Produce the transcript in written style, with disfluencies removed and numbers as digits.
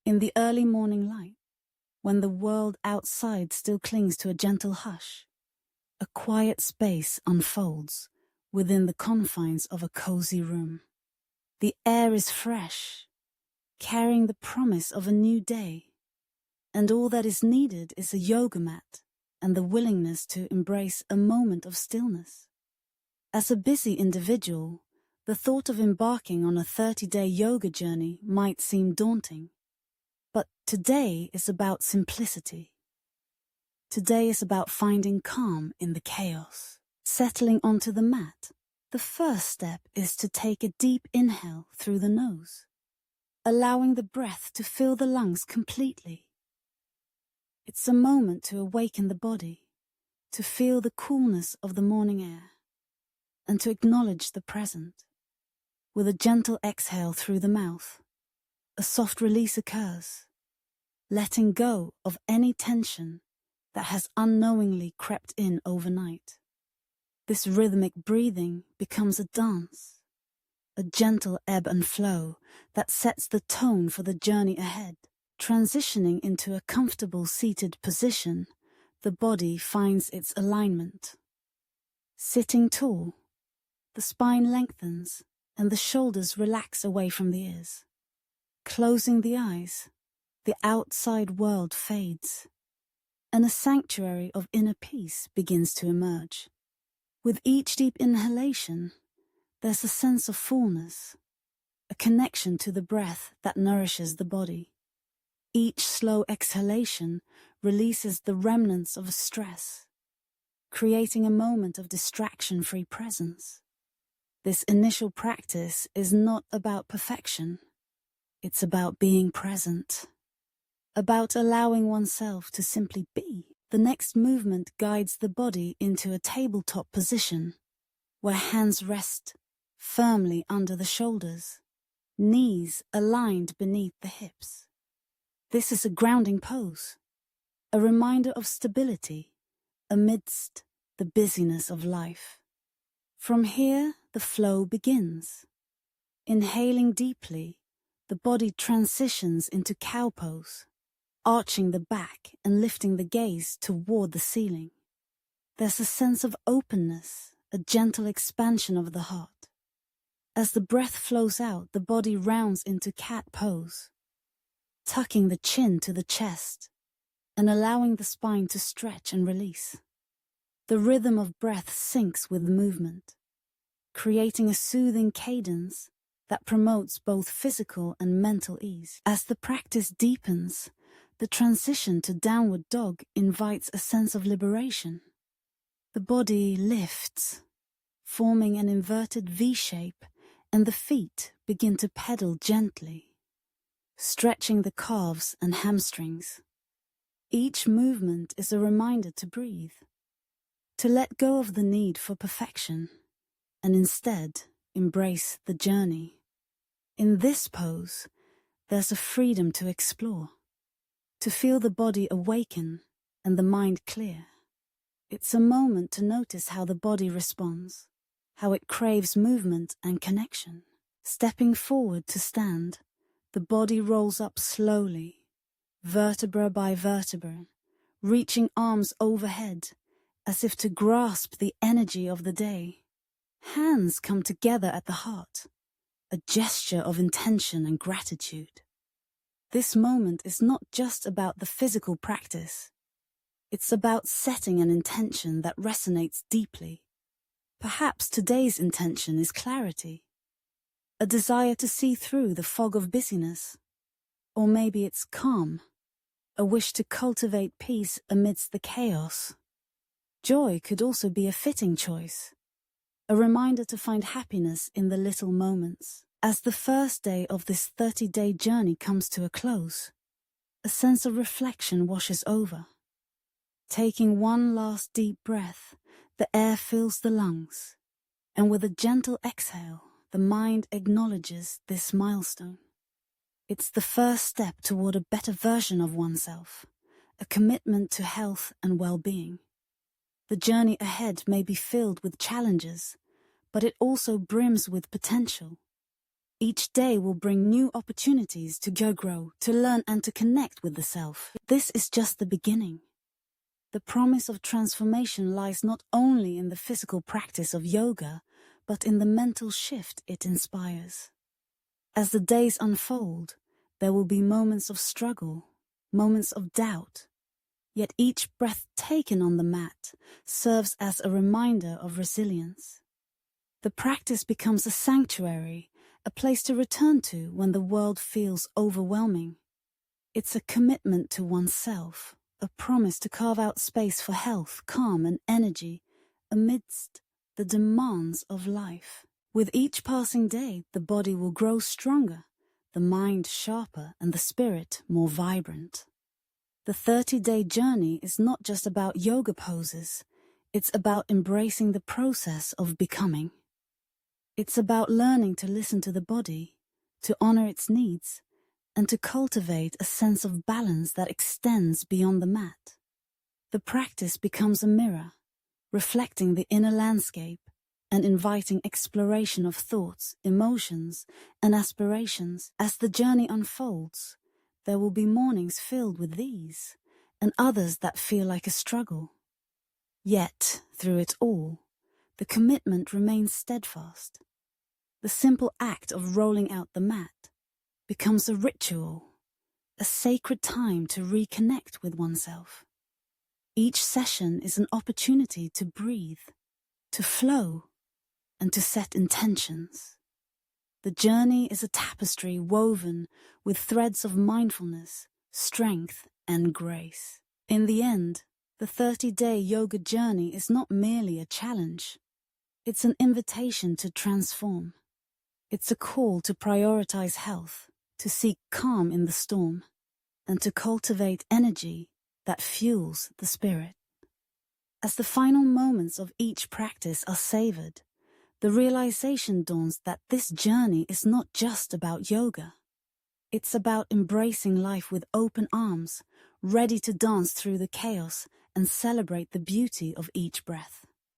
In the early morning light, when the world outside still clings to a gentle hush, a quiet space unfolds within the confines of a cozy room. The air is fresh, carrying the promise of a new day, and all that is needed is a yoga mat and the willingness to embrace a moment of stillness. As a busy individual, the thought of embarking on a 30-day yoga journey might seem daunting. But today is about simplicity. Today is about finding calm in the chaos. Settling onto the mat, the first step is to take a deep inhale through the nose, allowing the breath to fill the lungs completely. It's a moment to awaken the body, to feel the coolness of the morning air, and to acknowledge the present. With a gentle exhale through the mouth, a soft release occurs, letting go of any tension that has unknowingly crept in overnight. This rhythmic breathing becomes a dance, a gentle ebb and flow that sets the tone for the journey ahead. Transitioning into a comfortable seated position, the body finds its alignment. Sitting tall, the spine lengthens and the shoulders relax away from the ears. Closing the eyes, the outside world fades, and a sanctuary of inner peace begins to emerge. With each deep inhalation, there's a sense of fullness, a connection to the breath that nourishes the body. Each slow exhalation releases the remnants of stress, creating a moment of distraction-free presence. This initial practice is not about perfection. It's about being present, about allowing oneself to simply be. The next movement guides the body into a tabletop position, where hands rest firmly under the shoulders, knees aligned beneath the hips. This is a grounding pose, a reminder of stability amidst the busyness of life. From here, the flow begins. Inhaling deeply, the body transitions into cow pose, arching the back and lifting the gaze toward the ceiling. There's a sense of openness, a gentle expansion of the heart. As the breath flows out, the body rounds into cat pose, tucking the chin to the chest and allowing the spine to stretch and release. The rhythm of breath syncs with movement, creating a soothing cadence that promotes both physical and mental ease. As the practice deepens, the transition to downward dog invites a sense of liberation. The body lifts, forming an inverted V shape, and the feet begin to pedal gently, stretching the calves and hamstrings. Each movement is a reminder to breathe, to let go of the need for perfection, and instead embrace the journey. In this pose, there's a freedom to explore, to feel the body awaken and the mind clear. It's a moment to notice how the body responds, how it craves movement and connection. Stepping forward to stand, the body rolls up slowly, vertebra by vertebra, reaching arms overhead as if to grasp the energy of the day. Hands come together at the heart, a gesture of intention and gratitude. This moment is not just about the physical practice. It's about setting an intention that resonates deeply. Perhaps today's intention is clarity, a desire to see through the fog of busyness. Or maybe it's calm, a wish to cultivate peace amidst the chaos. Joy could also be a fitting choice, a reminder to find happiness in the little moments. As the first day of this 30-day journey comes to a close, a sense of reflection washes over. Taking one last deep breath, the air fills the lungs, and with a gentle exhale, the mind acknowledges this milestone. It's the first step toward a better version of oneself, a commitment to health and well-being. The journey ahead may be filled with challenges, but it also brims with potential. Each day will bring new opportunities to grow, to learn and to connect with the self. This is just the beginning. The promise of transformation lies not only in the physical practice of yoga, but in the mental shift it inspires. As the days unfold, there will be moments of struggle, moments of doubt. Yet each breath taken on the mat serves as a reminder of resilience. The practice becomes a sanctuary, a place to return to when the world feels overwhelming. It's a commitment to oneself, a promise to carve out space for health, calm and energy amidst the demands of life. With each passing day, the body will grow stronger, the mind sharper and the spirit more vibrant. The 30-day journey is not just about yoga poses, it's about embracing the process of becoming. It's about learning to listen to the body, to honor its needs, and to cultivate a sense of balance that extends beyond the mat. The practice becomes a mirror, reflecting the inner landscape and inviting exploration of thoughts, emotions, and aspirations. As the journey unfolds, there will be mornings filled with these, and others that feel like a struggle. Yet, through it all, the commitment remains steadfast. The simple act of rolling out the mat becomes a ritual, a sacred time to reconnect with oneself. Each session is an opportunity to breathe, to flow, and to set intentions. The journey is a tapestry woven with threads of mindfulness, strength, and grace. In the end, the 30-day yoga journey is not merely a challenge. It's an invitation to transform. It's a call to prioritize health, to seek calm in the storm, and to cultivate energy that fuels the spirit. As the final moments of each practice are savored, the realization dawns that this journey is not just about yoga. It's about embracing life with open arms, ready to dance through the chaos and celebrate the beauty of each breath.